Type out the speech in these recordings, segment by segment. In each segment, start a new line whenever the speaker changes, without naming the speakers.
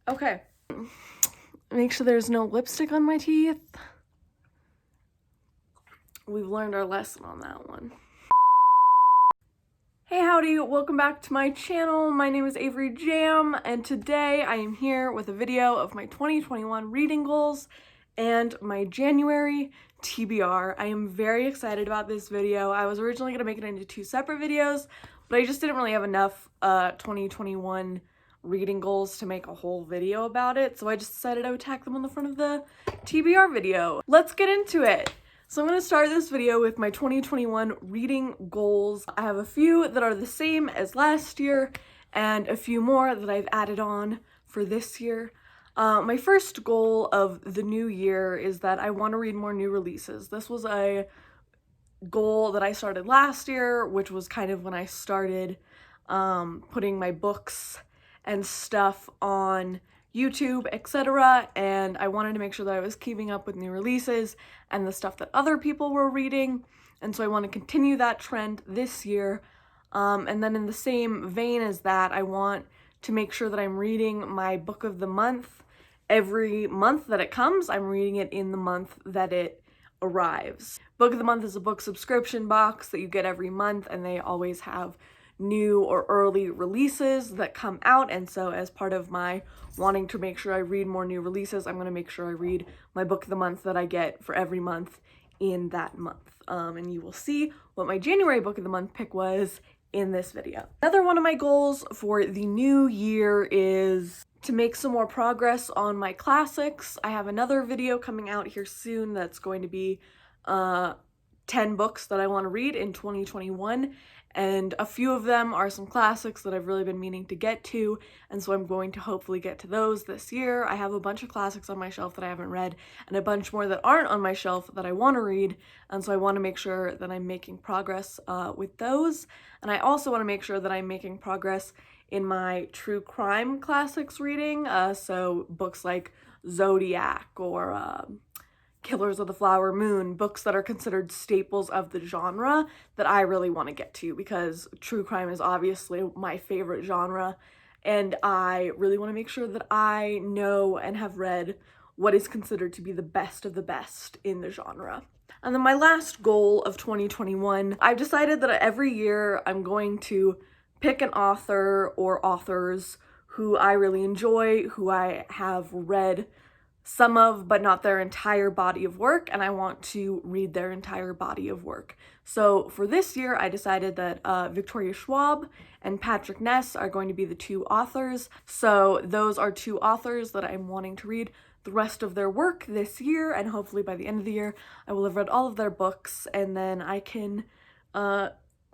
Okay. Make sure there's no lipstick on my teeth. We've learned our lesson on that one. Hey howdy, welcome back to my channel. My name is Avery Jam, and today I am here with a video of my 2021 reading goals and my January TBR. I am very excited about this video. I was originally going to make it into two separate videos, but I just didn't really have enough 2021 reading goals to make a whole video about it, so I just decided I would tack them on the front of the TBR video. Let's get into it. So I'm going to start this video with my 2021 reading goals. I have a few that are the same as last year and a few more that I've added on for this year. My first goal of the new year is that I want to read more new releases. This was a goal that I started last year, which was kind of when I started putting my books and stuff on YouTube, etc. And I wanted to make sure that I was keeping up with new releases and the stuff that other people were reading. And so I want to continue that trend this year. And then in the same vein as that, I want to make sure that I'm reading my book of the month every month that it comes. I'm reading it in the month that it arrives. Book of the month is a book subscription box that you get every month, and they always have new or early releases that come out, and so as part of my wanting to make sure I read more new releases, I'm going to make sure I read my book of the month that I get for every month in that month. And you will see what my January book of the month pick was in this video. Another one of my goals for the new year is to make some more progress on my classics. I have another video coming out here soon that's going to be 10 books that I want to read in 2021, and a few of them are some classics that I've really been meaning to get to, and so I'm going to hopefully get to those this year. I have a bunch of classics on my shelf that I haven't read, and a bunch more that aren't on my shelf that I want to read, and so I want to make sure that I'm making progress with those. And I also want to make sure that I'm making progress in my true crime classics reading, so books like Zodiac or Killers of the Flower Moon, books that are considered staples of the genre that I really want to get to, because true crime is obviously my favorite genre, and I really want to make sure that I know and have read what is considered to be the best of the best in the genre. And then my last goal of 2021, I've decided that every year I'm going to pick an author or authors who I really enjoy, who I have read some of, but not their entire body of work, and I want to read their entire body of work. So for this year, I decided that Victoria Schwab and Patrick Ness are going to be the two authors. So those are two authors that I'm wanting to read the rest of their work this year, and hopefully by the end of the year, I will have read all of their books, and then I can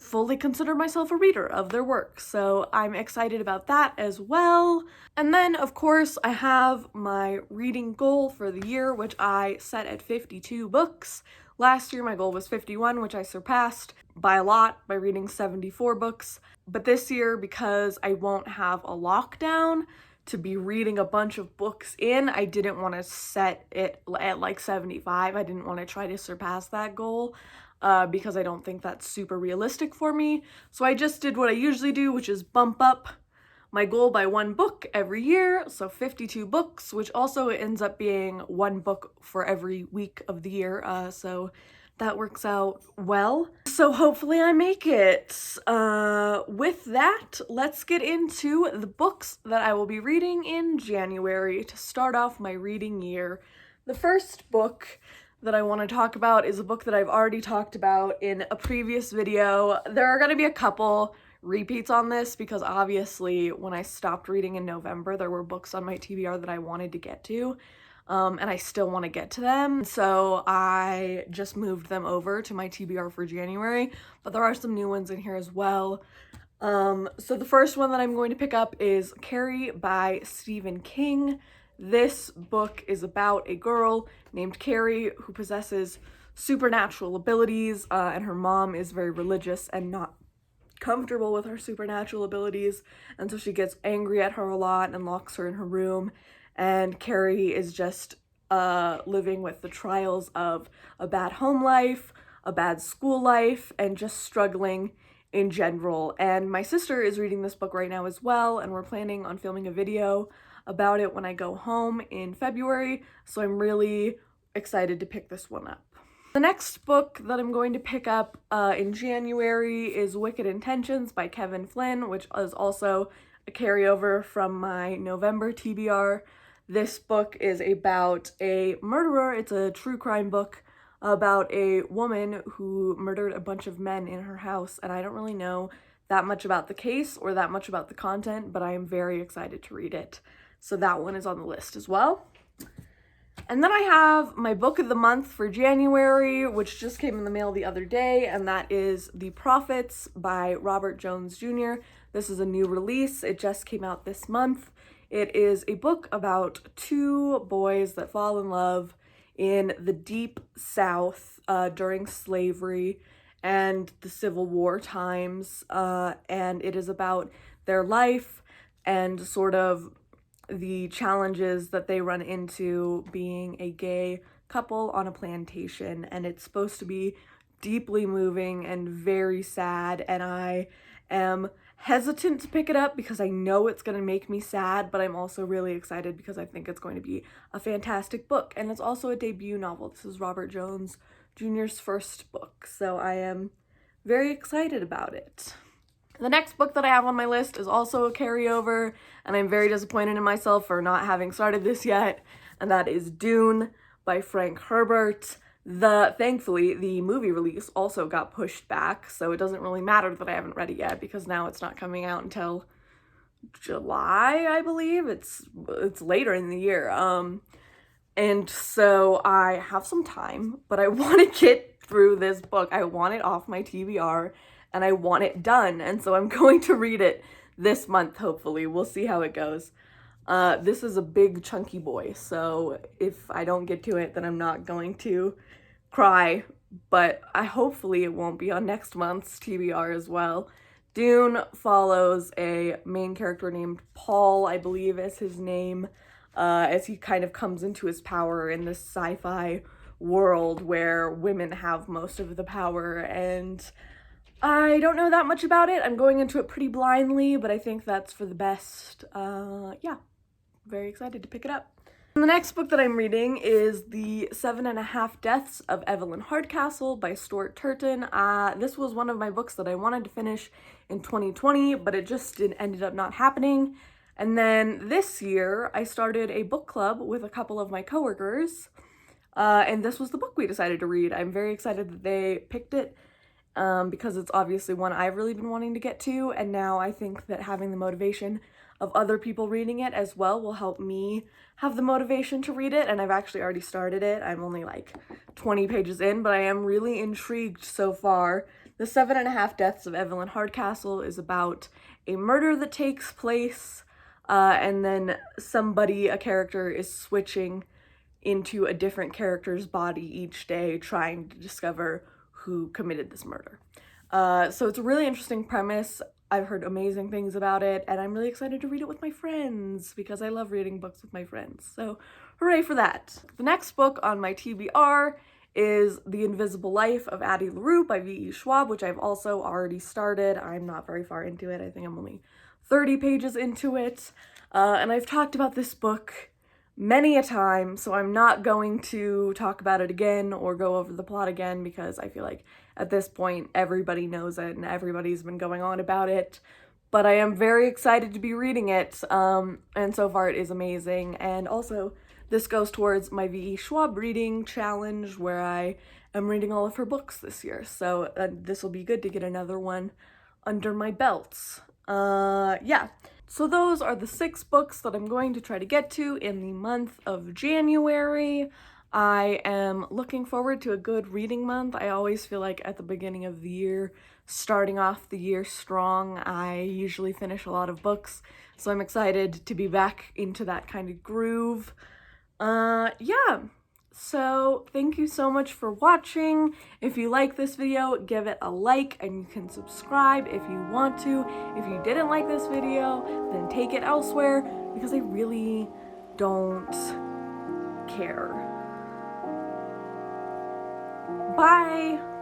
fully consider myself a reader of their work. So I'm excited about that as well. And then, of course, I have my reading goal for the year, which I set at 52 books. Last year, my goal was 51, which I surpassed by a lot by reading 74 books. But this year, because I won't have a lockdown to be reading a bunch of books in, I didn't want to set it at like 75. I didn't want to try to surpass that goal. Because I don't think that's super realistic for me. So I just did what I usually do, which is bump up my goal by one book every year, so 52 books, which also ends up being one book for every week of the year, so that works out well. So hopefully I make it. With that, let's get into the books that I will be reading in January to start off my reading year. The first book that I want to talk about is a book that I've already talked about in a previous video. There are going to be a couple repeats on this because obviously when I stopped reading in November, there were books on my TBR that I wanted to get to, and I still want to get to them. So I just moved them over to my TBR for January, but there are some new ones in here as well. So the first one that I'm going to pick up is Carrie by Stephen King. This book is about a girl named Carrie who possesses supernatural abilities, and her mom is very religious and not comfortable with her supernatural abilities, and so she gets angry at her a lot and locks her in her room, and Carrie is just living with the trials of a bad home life, a bad school life, and just struggling in general. And my sister is reading this book right now as well, and we're planning on filming a video about it when I go home in February, so I'm really excited to pick this one up. The next book that I'm going to pick up in January is Wicked Intentions by Kevin Flynn, which is also a carryover from my November TBR. This book is about a murderer. It's a true crime book about a woman who murdered a bunch of men in her house, and I don't really know that much about the case or that much about the content, but I am very excited to read it. So that one is on the list as well. And then I have my book of the month for January, which just came in the mail the other day, and that is The Prophets by Robert Jones Jr. This is a new release. It just came out this month. It is a book about two boys that fall in love in the deep South during slavery and the Civil War times, and it is about their life and sort of the challenges that they run into being a gay couple on a plantation. And it's supposed to be deeply moving and very sad, and I am hesitant to pick it up because I know it's going to make me sad, but I'm also really excited because I think it's going to be a fantastic book. And it's also a debut novel. This is Robert Jones Jr.'s first book, so I am very excited about it. The next book that I have on my list is also a carryover, and I'm very disappointed in myself for not having started this yet, and that is Dune by Frank Herbert. Thankfully, the movie release also got pushed back, so it doesn't really matter that I haven't read it yet because now it's not coming out until July, I believe. It's later in the year. And so I have some time, but I want to get through this book. I want it off my TBR, and I want it done, and so I'm going to read it this month, hopefully. We'll see how it goes. This is a big, chunky boy, so if I don't get to it, then I'm not going to cry, but hopefully it won't be on next month's TBR as well. Dune follows a main character named Paul, I believe is his name, as he kind of comes into his power in this sci-fi world where women have most of the power, and I don't know that much about it. I'm going into it pretty blindly, but I think that's for the best. Yeah, very excited to pick it up. And the next book that I'm reading is The 7.5 Deaths of Evelyn Hardcastle by Stuart Turton. This was one of my books that I wanted to finish in 2020, but it just ended up not happening. And then this year, I started a book club with a couple of my coworkers, and this was the book we decided to read. I'm very excited that they picked it. Because it's obviously one I've really been wanting to get to, and now I think that having the motivation of other people reading it as well will help me have the motivation to read it, and I've actually already started it. I'm only like 20 pages in, but I am really intrigued so far. The 7.5 Deaths of Evelyn Hardcastle is about a murder that takes place, and then a character is switching into a different character's body each day, trying to discover who committed this murder. So it's a really interesting premise. I've heard amazing things about it, and I'm really excited to read it with my friends because I love reading books with my friends. So hooray for that. The next book on my TBR is The Invisible Life of Addie LaRue by V.E. Schwab, which I've also already started. I'm not very far into it. I think I'm only 30 pages into it. And I've talked about this book many a time, so I'm not going to talk about it again or go over the plot again because I feel like at this point everybody knows it and everybody's been going on about it. But I am very excited to be reading it, and so far it is amazing. And also, this goes towards my V.E. Schwab reading challenge where I am reading all of her books this year, so this will be good to get another one under my belt. Yeah. So those are the 6 books that I'm going to try to get to in the month of January. I am looking forward to a good reading month. I always feel like at the beginning of the year, starting off the year strong, I usually finish a lot of books. So I'm excited to be back into that kind of groove. Yeah. So thank you so much for watching. If you like this video, give it a like, and you can subscribe if you want to. If you didn't like this video, then take it elsewhere because I really don't care. Bye!